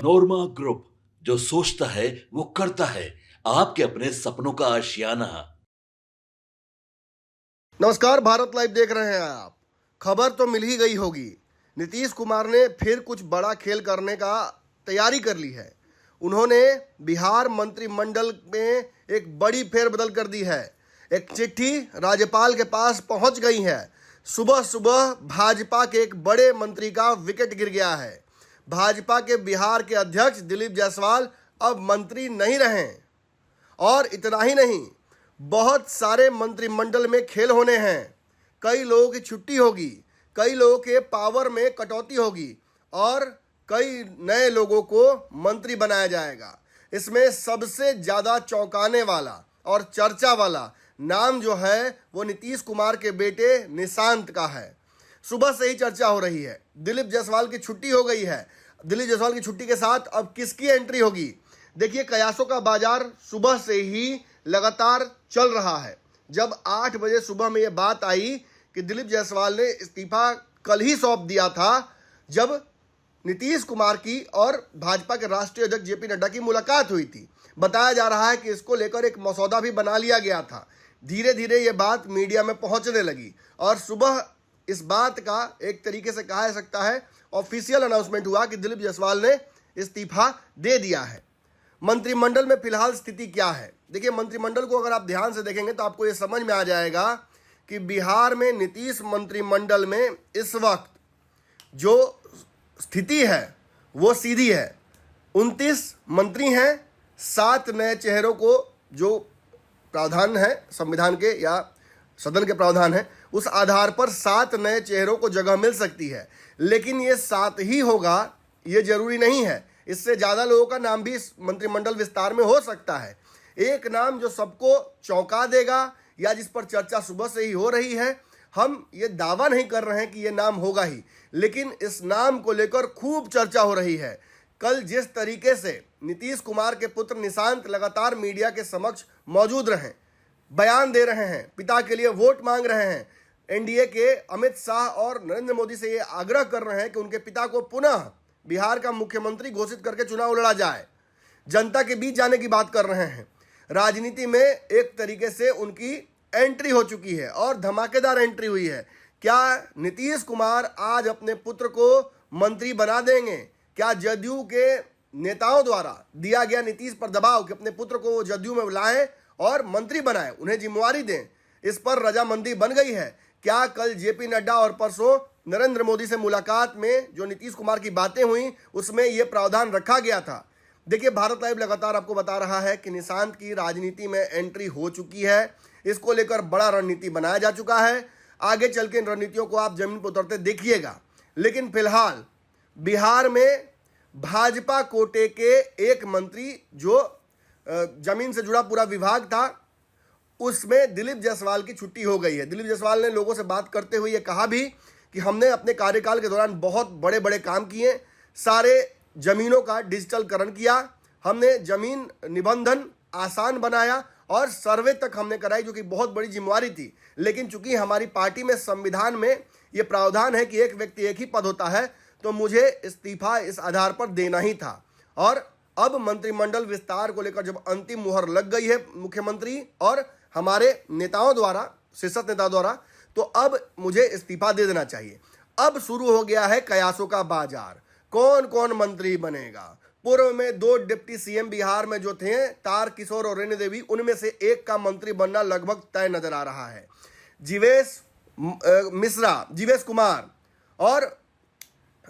Manorama group, जो सोचता है वो करता है। आपके अपने सपनों का आशियाना। नमस्कार, भारत लाइव देख रहे हैं आप। खबर तो मिल ही गई होगी, नीतीश कुमार ने फिर कुछ बड़ा खेल करने का तैयारी कर ली है। उन्होंने बिहार मंत्रिमंडल में एक बड़ी फेरबदल कर दी है। एक चिट्ठी राज्यपाल के पास पहुंच गई है। सुबह सुबह भाजपा के एक बड़े मंत्री का विकेट गिर गया है। भाजपा के बिहार के अध्यक्ष दिलीप जायसवाल अब मंत्री नहीं रहे। और इतना ही नहीं, बहुत सारे मंत्रिमंडल में खेल होने हैं। कई लोगों की छुट्टी होगी, कई लोगों के पावर में कटौती होगी और कई नए लोगों को मंत्री बनाया जाएगा। इसमें सबसे ज़्यादा चौंकाने वाला और चर्चा वाला नाम जो है वो नीतीश कुमार के बेटे निशांत का है। सुबह से ही चर्चा हो रही है। दिलीप जायसवाल की छुट्टी हो गई है। दिलीप जायसवाल की छुट्टी के साथ अब किसकी एंट्री होगी? देखिए, कयासों का बाजार सुबह से ही लगातार चल रहा है। जब 8 बजे सुबह में ये बात आई कि दिलीप जायसवाल ने इस्तीफा कल ही सौंप दिया था, जब नीतीश कुमार की और भाजपा के राष्ट्रीय अध्यक्ष जेपी नड्डा की मुलाकात हुई थी। बताया जा रहा है कि इसको लेकर एक मसौदा भी बना लिया गया था। धीरे धीरे ये बात मीडिया में पहुंचने लगी और सुबह इस बात का एक तरीके से कहा जा सकता है ऑफिशियल अनाउंसमेंट हुआ कि दिलीप जायसवाल ने इस्तीफा दे दिया है। मंत्रिमंडल में फिलहाल स्थिति क्या है? देखिए, मंत्रिमंडल को अगर आप ध्यान से देखेंगे तो आपको ये समझ में आ जाएगा कि बिहार में नीतीश मंत्रिमंडल में इस वक्त जो स्थिति है वो सीधी है। 29 मंत्री हैं, 7 नए चेहरों को जो प्रावधान है संविधान के या सदन के प्रावधान है, उस आधार पर 7 नए चेहरों को जगह मिल सकती है। लेकिन ये 7 ही होगा ये जरूरी नहीं है। इससे ज़्यादा लोगों का नाम भी इस मंत्रिमंडल विस्तार में हो सकता है। एक नाम जो सबको चौंका देगा या जिस पर चर्चा सुबह से ही हो रही है, हम ये दावा नहीं कर रहे हैं कि ये नाम होगा ही, लेकिन इस नाम को लेकर खूब चर्चा हो रही है। कल जिस तरीके से नीतीश कुमार के पुत्र निशांत लगातार मीडिया के समक्ष मौजूद रहे, बयान दे रहे हैं, पिता के लिए वोट मांग रहे हैं, एनडीए के अमित शाह और नरेंद्र मोदी से ये आग्रह कर रहे हैं कि उनके पिता को पुनः बिहार का मुख्यमंत्री घोषित करके चुनाव लड़ा जाए, जनता के बीच जाने की बात कर रहे हैं। राजनीति में एक तरीके से उनकी एंट्री हो चुकी है और धमाकेदार एंट्री हुई है। क्या नीतीश कुमार आज अपने पुत्र को मंत्री बना देंगे? क्या जदयू के नेताओं द्वारा दिया गया नीतीश पर दबाव कि अपने पुत्र को वो जदयू में लाएं और मंत्री बनाएं, उन्हें जिम्मेवारी दें, इस पर रजामंदी बन गई है? क्या कल जेपी नड्डा और परसों नरेंद्र मोदी से मुलाकात में जो नीतीश कुमार की बातें हुई उसमें यह प्रावधान रखा गया था? देखिए, भारत लाइव लगातार आपको बता रहा है कि निशांत की राजनीति में एंट्री हो चुकी है। इसको लेकर बड़ा रणनीति बनाया जा चुका है। आगे चल के इन रणनीतियों को आप जमीन पर उतरते देखिएगा। लेकिन फिलहाल बिहार में भाजपा कोटे के एक मंत्री जो जमीन से जुड़ा पूरा विभाग था, उसमें दिलीप जायसवाल की छुट्टी हो गई है। दिलीप जायसवाल ने लोगों से बात करते हुए ये कहा भी कि हमने अपने कार्यकाल के दौरान बहुत बड़े बड़े काम किए, सारे जमीनों का डिजिटलकरण किया, हमने जमीन निबंधन आसान बनाया और सर्वे तक हमने कराई, जो कि बहुत बड़ी जिम्मेवारी थी। लेकिन चूंकि हमारी पार्टी में संविधान में ये प्रावधान है कि एक व्यक्ति एक ही पद होता है, तो मुझे इस्तीफा इस आधार पर देना ही था। और अब मंत्रिमंडल विस्तार को लेकर जब अंतिम मुहर लग गई है मुख्यमंत्री और हमारे नेताओं द्वारा, शीर्ष नेताओं द्वारा, तो अब मुझे इस्तीफा दे देना चाहिए। अब शुरू हो गया है कयासों का बाजार। कौन कौन मंत्री बनेगा? पूर्व में 2 डिप्टी सीएम बिहार में जो थे, तार किशोर और रेणु देवी, उनमें से एक का मंत्री बनना लगभग तय नजर आ रहा है। जीवेश कुमार और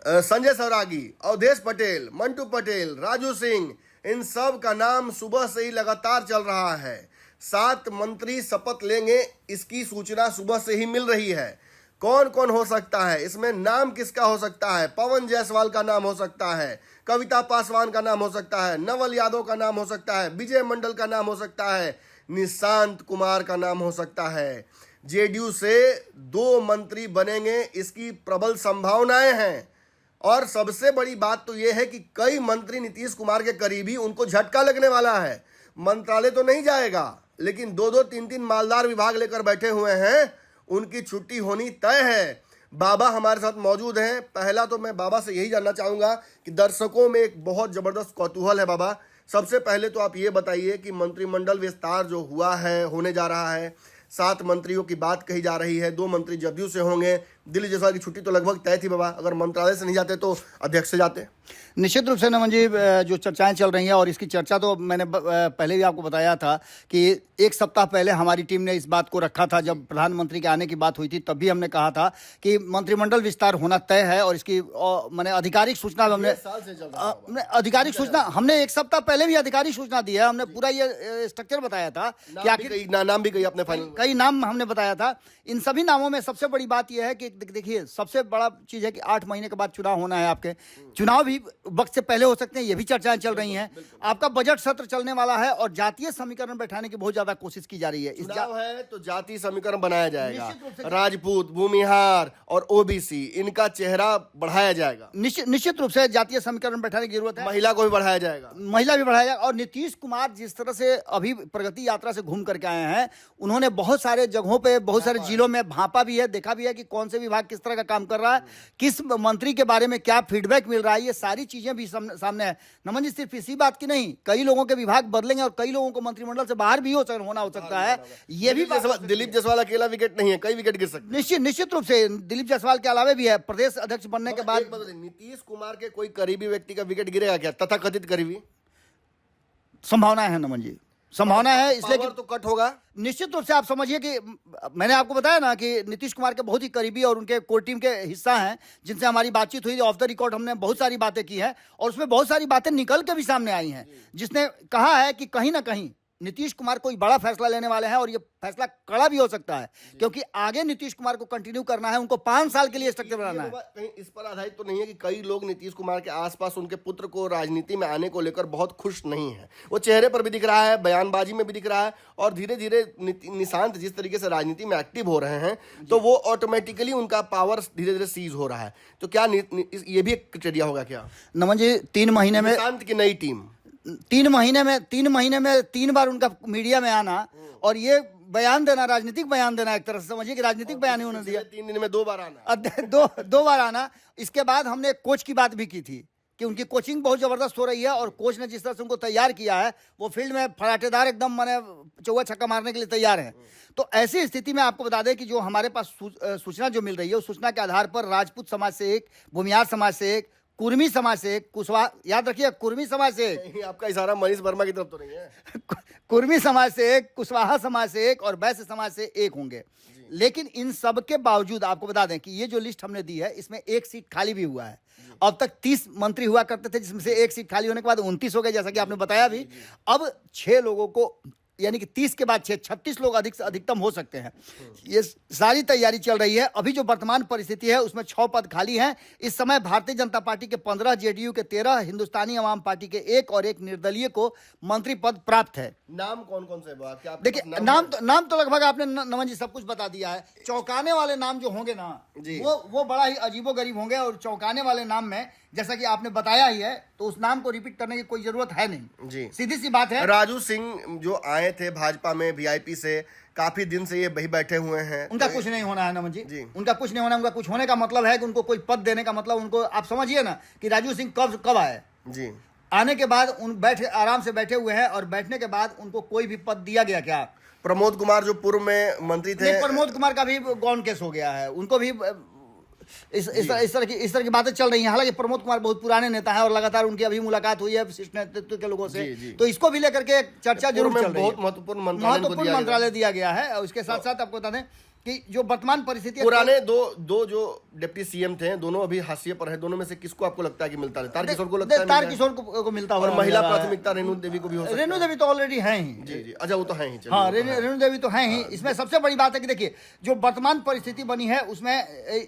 संजय सौरागी, अवधेश पटेल, मंटू पटेल, राजू सिंह, इन सब का नाम सुबह से ही लगातार चल रहा है। 7 मंत्री शपथ लेंगे, इसकी सूचना सुबह से ही मिल रही है। कौन कौन हो सकता है इसमें? नाम किसका हो सकता है? पवन जायसवाल का नाम हो सकता है, कविता पासवान का नाम हो सकता है, नवल यादव का नाम हो सकता है, विजय मंडल का नाम हो सकता है, निशांत कुमार का नाम हो सकता है। जेडीयू से 2 मंत्री बनेंगे, इसकी प्रबल संभावनाएं हैं। और सबसे बड़ी बात तो यह है कि कई मंत्री नीतीश कुमार के करीबी, उनको झटका लगने वाला है। मंत्रालय तो नहीं जाएगा, लेकिन 2-2, 3-3 मालदार विभाग लेकर बैठे हुए हैं, उनकी छुट्टी होनी तय है। बाबा हमारे साथ मौजूद हैं। पहला तो मैं बाबा से यही जानना चाहूंगा कि दर्शकों में एक बहुत जबरदस्त कौतूहल है। बाबा, सबसे पहले तो आप ये बताइए कि मंत्रिमंडल विस्तार जो हुआ है, होने जा रहा है, 7 मंत्रियों की बात कही जा रही है, 2 मंत्री जदयू से होंगे। दिल्ली जायसवाल की छुट्टी तो लगभग तय थी बाबा, अगर मंत्रालय से नहीं जाते तो अध्यक्ष से जाते। निश्चित रूप से नमन जी, जो चर्चाएं चल रही हैं और इसकी चर्चा तो मैंने पहले भी आपको बताया था कि 1 सप्ताह पहले हमारी टीम ने इस बात को रखा था। जब प्रधानमंत्री के आने की बात हुई थी तब भी हमने कहा था कि मंत्रिमंडल विस्तार होना तय है और इसकी मैंने आधिकारिक सूचना आधिकारिक सूचना हमने 1 सप्ताह पहले भी आधिकारिक सूचना दी है। हमने पूरा ये स्ट्रक्चर बताया था कि आखिर नाम भी कही अपने फाइनल, कई नाम हमने बताया था। इन सभी नामों में सबसे बड़ी बात यह है कि देखिए, सबसे बड़ा चीज है कि 8 महीने के बाद चुनाव होना है। आपके चुनाव भी वक्त से पहले हो सकते हैं, ये भी चर्चाएं चल रही हैं। आपका बजट सत्र चलने वाला है और जातीय समीकरण बैठाने की बहुत ज्यादा कोशिश की जा रही है। चुनाव है तो जातीय समीकरण बनाया जाएगा, राजपूत, भूमिहार और ओबीसी, इनका चेहरा बढ़ाया जाएगा। निश्चित रूप से जातीय समीकरण बैठाने की जरूरत है। महिला को भी बढ़ाया जाएगा, महिला भी बढ़ाया जाएगा। और नीतीश कुमार जिस तरह से अभी प्रगति यात्रा से घूम करके आए हैं, उन्होंने बहुत सारे जगहों पे, बहुत सारे जिलों में भांपा भी है, देखा भी है कि कौन से विभाग किस तरह का काम कर रहा है, किस मंत्री के बारे में क्या फीडबैक मिल रहा है। ये सारी चीजें भी सामने है। नमन जी, सिर्फ इसी बात की नहीं, कई लोगों के विभाग बदलेंगे और कई लोगों को मंत्रिमंडल से बाहर भी होना हो सकता है। ये भी दिलीप जायसवाल अकेला विकेट नहीं है, कई विकेट गिर सकते हैं। निश्चित रूप से दिलीप जायसवाल के अलावा भी है। प्रदेश अध्यक्ष बनने के बाद नीतीश कुमार के कोई करीबी व्यक्ति का विकेट गिरेगा क्या? तथाकथित करीबी संभावना है नमन जी, संभावना है, इसलिए कि तो कट होगा। निश्चित रूप से आप समझिए कि मैंने आपको बताया ना कि नीतीश कुमार के बहुत ही करीबी और उनके कोर टीम के हिस्सा हैं, जिनसे हमारी बातचीत हुई। ऑफ द रिकॉर्ड हमने बहुत सारी बातें की हैं और उसमें बहुत सारी बातें निकल के भी सामने आई हैं, जिसने कहा है कि कहीं ना कहीं नीतीश कुमार कोई बड़ा फैसला लेने वाले हैं और ये फैसला कड़ा भी हो सकता है, क्योंकि आगे नीतीश कुमार को कंटिन्यू करना है। उनको 5 साल के लिए स्ट्रक्चर बनाना है। कहीं इस पर आधारित तो नहीं है कि कई लोग नीतीश कुमार के आसपास उनके पुत्र को राजनीति में आने को लेकर बहुत खुश नहीं है? वो चेहरे पर भी दिख रहा है, बयानबाजी में भी दिख रहा है, और धीरे धीरे निशांत जिस तरीके से राजनीति में एक्टिव हो रहे हैं, तो वो ऑटोमेटिकली उनका पावर धीरे धीरे सीज हो रहा है। तो क्या ये भी एक क्राइटेरिया होगा क्या नमन जी? 3 महीने में निशांत की नई टीम 3 महीने में 3 बार उनका मीडिया में आना और ये बयान देना, राजनीतिक बयान देना, एक तरह से समझिए कि राजनीतिक बयान ही उन्होंने दिया। 3 दिन में 2 बार आना, दो बार आना। इसके बाद हमने कोच की बात भी की थी कि उनकी कोचिंग बहुत जबरदस्त हो रही है और कोच ने जिस तरह से उनको तैयार किया है, वो फील्ड में फराटेदार एकदम माने चौका छक्का मारने के लिए तैयार हैं। तो ऐसी स्थिति में आपको बता दें कि जो हमारे पास सूचना जो मिल रही है, उस सूचना के आधार पर राजपूत समाज से 1, भूमिहार समाज से 1, कुर्मी समाज से 1, कुशवाहा, याद रखिए कुर्मी समाज से 1, आपका इशारा मनीष वर्मा की तरफ तो नहीं है? कुर्मी समाज से 1, कुशवाहा समाज से 1 और वैश्य समाज से 1 होंगे। लेकिन इन सब के बावजूद आपको बता दें कि ये जो लिस्ट हमने दी है, इसमें 1 सीट खाली भी हुआ है। अब तक 30 मंत्री हुआ करते थे, जिसमें से 1 सीट खाली होने के बाद 29 हो गए, जैसा कि आपने बताया भी। अब 6 लोगों को, यानी कि 30 के बाद 36 लोग अधिक से अधिकतम हो सकते हैं। ये सारी तैयारी चल रही है। अभी जो वर्तमान परिस्थिति है उसमें 6 पद खाली हैं। इस समय भारतीय जनता पार्टी के 15, जेडीयू के 13, हिंदुस्तानी अवाम पार्टी के 1 और 1 निर्दलीय को मंत्री पद प्राप्त है। नाम कौन कौन से? देखिए, नाम तो लगभग आपने नमन जी सब कुछ बता दिया है। चौंकाने वाले नाम जो होंगे ना, वो बड़ा ही अजीबोगरीब होंगे। और चौंकाने वाले नाम में, जैसा कि आपने बताया ही है, तो उस नाम को रिपीट करने की कोई जरूरत है नहीं जी। सीधी सी बात है। राजू सिंह जो आए थे भाजपा में वीआईपी से, काफी दिन से ये वही बैठे हुए हैं। उनका कुछ नहीं होना है नमन जी, उनका कुछ नहीं होना। उनका कुछ होने का मतलब है कि उनको कोई पद देने का मतलब, उनको आप समझिए ना कि राजू सिंह कब आए जी। आने के बाद आराम से बैठे हुए हैं और बैठने के बाद उनको कोई भी पद दिया गया क्या? प्रमोद कुमार जो पूर्व में मंत्री थे, प्रमोद कुमार का भी गौन केस हो गया है, उनको भी इस तरह की बातें चल रही हैं। हालांकि प्रमोद कुमार बहुत पुराने नेता हैं और लगातार उनकी अभी मुलाकात हुई है विशिष्ट नेतृत्व के लोगों से, तो इसको भी लेकर के चर्चा जरूर चल रही है। बहुत महत्वपूर्ण मंत्रालय दिया गया है। और उसके साथ साथ आपको बता दें कि जो वर्तमान परिस्थिति, पुराने दो जो डिप्टी सीएम थे, दोनों अभी हाशिए पर है। दोनों में से किसको आपको लगता है कि मिलता है? तारकिशोर को लगता है, तारकिशोर को मिलता होगा। और महिला प्राथमिकता रेणु देवी को भी हो सकता है। रेणु देवी तो ऑलरेडी हैं ही जी। अच्छा, वो तो है ही। हाँ, रेणु देवी तो हैं ही। इसमें सबसे बड़ी बात है कि देखिए, जो वर्तमान परिस्थिति बनी है उसमें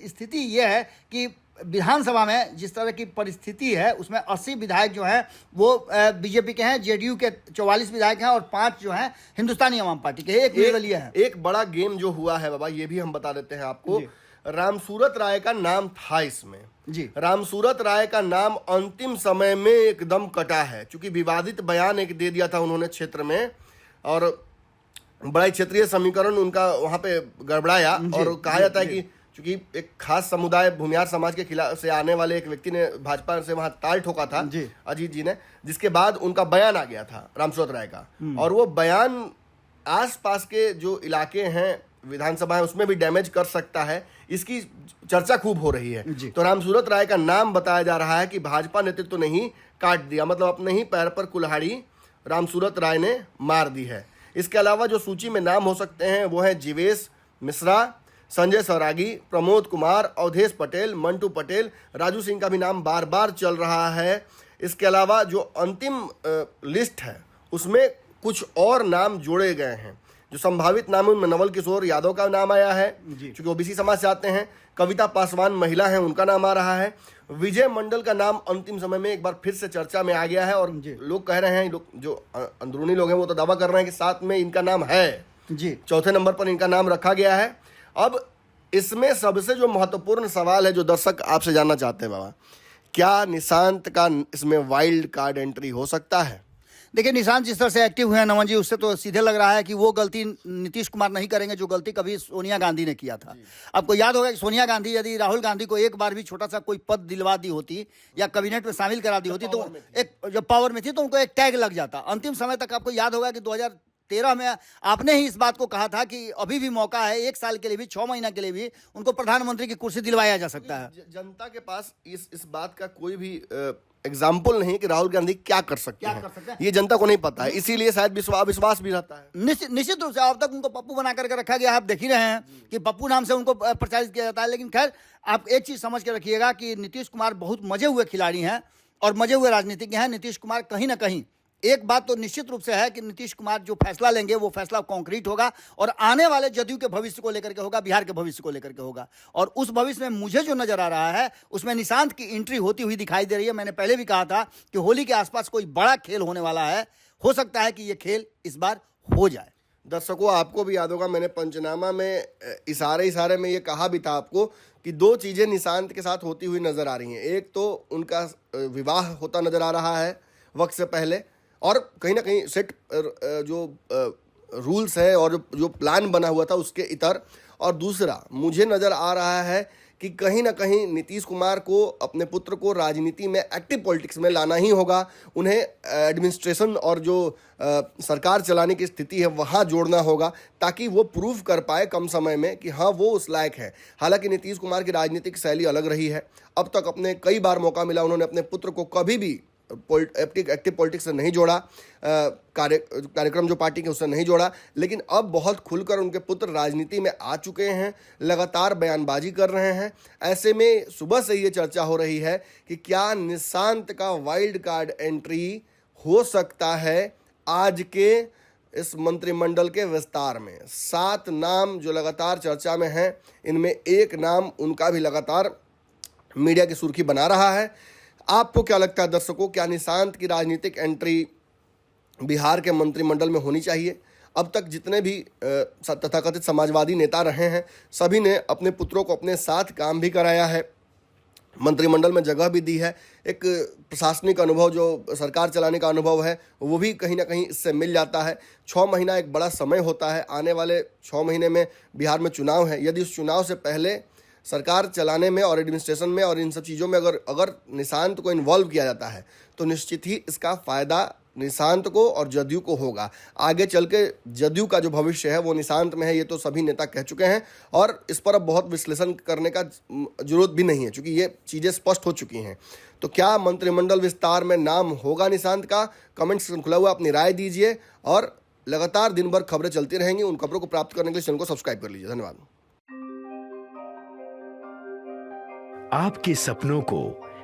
स्थिति यह है कि विधानसभा में जिस तरह की परिस्थिति है, उसमें 80 विधायक जो हैं वो बीजेपी के हैं, जेडीयू के 44 विधायक हैं और 5 जो हैं हिंदुस्तानी अवाम पार्टी के, 1 निर्दलीय है। एक बड़ा गेम जो हुआ है बाबा, ये भी हम बता देते हैं आपको। रामसूरत राय का नाम था इसमें जी। रामसूरत राय का नाम अंतिम समय में एकदम कटा है, क्योंकि विवादित बयान एक दे दिया था उन्होंने क्षेत्र में, और बड़ा क्षेत्रीय समीकरण उनका वहां पे गड़बड़ाया। और कहा जाता है कि क्योंकि एक खास समुदाय भूमिहार समाज के खिलाफ से आने वाले एक व्यक्ति ने भाजपा से वहां ताल ठोका था जी। अजीत जी ने, जिसके बाद उनका बयान आ गया था रामसूरत राय का, और वो बयान आसपास के जो इलाके हैं विधानसभा है उसमें भी डैमेज कर सकता है, इसकी चर्चा खूब हो रही है। तो रामसूरत राय का नाम बताया जा रहा है कि भाजपा नेतृत्व ने ही काट दिया, मतलब अपने ही पैर पर कुल्हाड़ी रामसूरत राय ने मार दी है। इसके अलावा जो सूची में नाम हो सकते हैं वो है जीवेश मिश्रा, संजय सौरागी, प्रमोद कुमार, अवधेश पटेल, मंटू पटेल, राजू सिंह का भी नाम बार बार चल रहा है। इसके अलावा जो अंतिम लिस्ट है उसमें कुछ और नाम जोड़े गए हैं। जो संभावित नाम उनमें नवल किशोर यादव का नाम आया है, क्योंकि ओबीसी समाज से आते हैं। कविता पासवान महिला हैं, उनका नाम आ रहा है। विजय मंडल का नाम अंतिम समय में एक बार फिर से चर्चा में आ गया है, और लोग कह रहे हैं, जो अंदरूनी लोग हैं वो तो दावा कर रहे हैं कि साथ में इनका नाम है जी, चौथे नंबर पर इनका नाम रखा गया है। अब इसमें सबसे जो महत्वपूर्ण सवाल है जो दर्शक आपसे जानना चाहते हैं बाबा, क्या निशांत का इसमें वाइल्ड कार्ड एंट्री हो सकता है? देखिए, निशांत जिस तरह से एक्टिव हुए हैं नमन जी, उससे तो सीधे लग रहा है कि वो गलती नीतीश कुमार नहीं करेंगे जो गलती कभी सोनिया गांधी ने किया था। आपको याद होगा कि सोनिया गांधी यदि राहुल गांधी को एक बार भी छोटा सा कोई पद दिलवा दी होती या कैबिनेट में शामिल करा दी होती, तो एक जब पावर में थी तो उनको एक टैग लग जाता। अंतिम समय तक आपको याद होगा कि 2013 में आपने ही इस बात को कहा था कि अभी भी मौका है, 1 साल के लिए भी, 6 महीना के लिए भी उनको प्रधानमंत्री की कुर्सी दिलवाया जा सकता है। जनता के पास इस बात का कोई भी एग्जाम्पल नहीं कि राहुल गांधी क्या कर सकते हैं, ये जनता को नहीं पता है, इसीलिए शायद विश्वास भी रहता है। निश्चित रूप से अब तक उनको पप्पू बना करके रखा गया है। आप देख ही रहे हैं कि पप्पू नाम से उनको प्रचारित किया जाता है। लेकिन खैर, आप एक चीज समझ के रखिएगा कि नीतीश कुमार बहुत मजे हुए खिलाड़ी हैं और मजे हुए राजनीतिज्ञ हैं। नीतीश कुमार कहीं ना कहीं, एक बात तो निश्चित रूप से है कि नीतीश कुमार जो फैसला लेंगे वो फैसला कॉन्क्रीट होगा और आने वाले जदयू के भविष्य को लेकर के होगा, बिहार के भविष्य को लेकर के होगा। और उस भविष्य में मुझे जो नजर आ रहा है उसमें निशांत की एंट्री होती हुई दिखाई दे रही है। मैंने पहले भी कहा था कि होली के आसपास कोई बड़ा खेल होने वाला है, हो सकता है कि ये खेल इस बार हो जाए। दर्शकों, आपको भी याद होगा मैंने पंचनामा में इशारे में ये कहा भी था आपको कि 2 चीजें निशांत के साथ होती हुई नजर आ रही हैं। एक तो उनका विवाह होता नजर आ रहा है वक्त से पहले, और कहीं ना कहीं सेट जो रूल्स है और जो प्लान बना हुआ था उसके इतर, और दूसरा मुझे नज़र आ रहा है कि कहीं ना कहीं नीतीश कुमार को अपने पुत्र को राजनीति में, एक्टिव पॉलिटिक्स में लाना ही होगा। उन्हें एडमिनिस्ट्रेशन और जो सरकार चलाने की स्थिति है वहाँ जोड़ना होगा, ताकि वो प्रूव कर पाए कम समय में कि हाँ वो उस लायक है। हालांकि नीतीश कुमार की राजनीतिक शैली अलग रही है। अब तक अपने कई बार मौका मिला, उन्होंने अपने पुत्र को कभी भी एक्टिव पॉलिटिक्स से नहीं जोड़ा, कार्यक्रम जो पार्टी के उससे नहीं जोड़ा। लेकिन अब बहुत खुलकर उनके पुत्र राजनीति में आ चुके हैं, लगातार बयानबाजी कर रहे हैं। ऐसे में सुबह से ये चर्चा हो रही है कि क्या निशांत का वाइल्ड कार्ड एंट्री हो सकता है आज के इस मंत्रिमंडल के विस्तार में। 7 नाम जो लगातार चर्चा में हैं, इनमें एक नाम उनका भी लगातार मीडिया की सुर्खी बना रहा है। आपको क्या लगता है दर्शकों, क्या निशांत की राजनीतिक एंट्री बिहार के मंत्रिमंडल में होनी चाहिए? अब तक जितने भी तथाकथित समाजवादी नेता रहे हैं, सभी ने अपने पुत्रों को अपने साथ काम भी कराया है, मंत्रिमंडल में जगह भी दी है। एक प्रशासनिक अनुभव, जो सरकार चलाने का अनुभव है, वो भी कहीं ना कहीं इससे मिल जाता है। 6 महीना एक बड़ा समय होता है। आने वाले 6 महीने में बिहार में चुनाव है। यदि उस चुनाव से पहले सरकार चलाने में और एडमिनिस्ट्रेशन में और इन सब चीज़ों में अगर निशांत को इन्वॉल्व किया जाता है तो निश्चित ही इसका फ़ायदा निशांत को और जदयू को होगा। आगे चल के जदयू का जो भविष्य है वो निशांत में है, ये तो सभी नेता कह चुके हैं, और इस पर अब बहुत विश्लेषण करने का जरूरत भी नहीं है, क्योंकि ये चीज़ें स्पष्ट हो चुकी हैं। तो क्या मंत्रिमंडल विस्तार में नाम होगा निशांत का? कमेंट सेक्शन खुला हुआ, अपनी राय दीजिए, और लगातार दिन भर खबरें चलती रहेंगी। उन खबरों को प्राप्त करने के लिए चैनल को सब्सक्राइब कर लीजिए। धन्यवाद। आपके सपनों को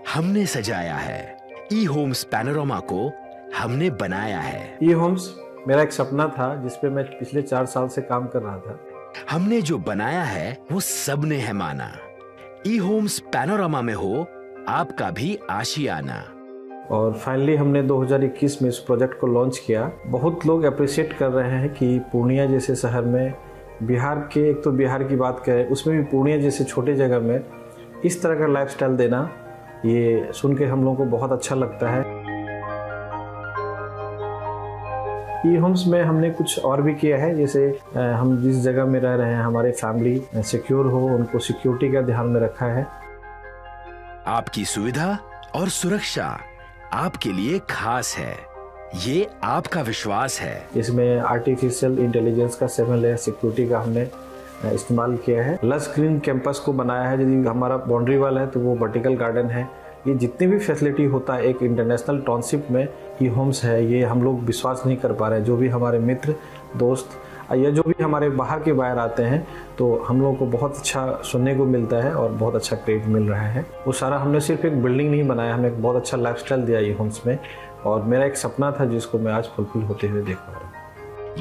हमने सजाया है, ई होम्स पैनोरामा को हमने बनाया है। ई होम्स मेरा एक सपना था जिस पे मैं पिछले 4 साल से काम कर रहा था। हमने जो बनाया है वो सबने है माना। ई होम्स पैनोरामा में हो आपका भी आशियाना। और फाइनली हमने 2021 में इस प्रोजेक्ट को लॉन्च किया। बहुत लोग अप्रिशिएट कर रहे हैं कि पूर्णिया जैसे शहर में, बिहार के, एक तो बिहार की बात करें उसमें भी पूर्णिया जैसे छोटे जगह में इस तरह का लाइफस्टाइल देना, ये सुन के हम लोगों को बहुत अच्छा लगता है। ई होम्स में हमने कुछ और भी किया है, जैसे हम जिस जगह में रह रहे हैं हमारे फैमिली सिक्योर हो, उनको सिक्योरिटी का ध्यान में रखा है। आपकी सुविधा और सुरक्षा आपके लिए खास है, ये आपका विश्वास है। इसमें आर्टिफिशियल इंटेलिजेंस का 7 लेयर सिक्योरिटी का हमने इस्तेमाल किया है। लस ग्रीन कैंपस को बनाया है, यदि हमारा बाउंड्री वाल है तो वो वर्टिकल गार्डन है। ये जितनी भी फैसिलिटी होता है एक इंटरनेशनल टाउनशिप में ई होम्स है, ये हम लोग विश्वास नहीं कर पा रहे हैं। जो भी हमारे मित्र दोस्त या जो भी हमारे बाहर के बाहर आते हैं तो हम लोगों को बहुत अच्छा सुनने को मिलता है और बहुत अच्छा क्रेडिट मिल रहा है। वो सारा हमने सिर्फ एक बिल्डिंग नहीं बनाया, हमें एक बहुत अच्छा लाइफस्टाइल दिया ई होम्स में, और मेरा एक सपना था जिसको मैं आज फुलफिल होते हुए देख पा रहा हूँ।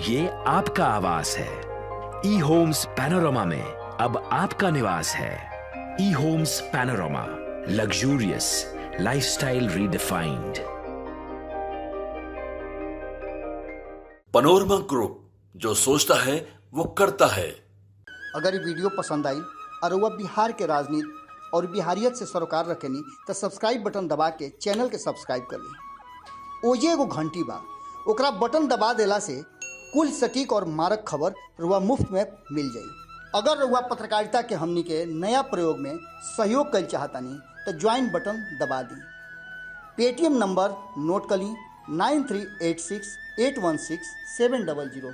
ये आपका आवास है। ई होम्स पैनोरामा में अब आपका निवास है। E homes Panorama, luxurious lifestyle redefined. Panorama group, जो सोचता है वो करता है। अगर ये वीडियो पसंद आई और वह बिहार के राजनीति और बिहारियत से सरोकार रखेनी तो सब्सक्राइब बटन दबा के चैनल के सब्सक्राइब कर ली। ओजे एगो घंटी बा, ओकरा बटन दबा देला से कुल सटीक और मारक खबर रुआ मुफ्त में मिल जाई। अगर रुआ पत्रकारिता के हमनी के नया प्रयोग में सहयोग कर चाहतानी तो ज्वाइन बटन दबा दी। पेटीएम नंबर नोट कर ली 9386816700।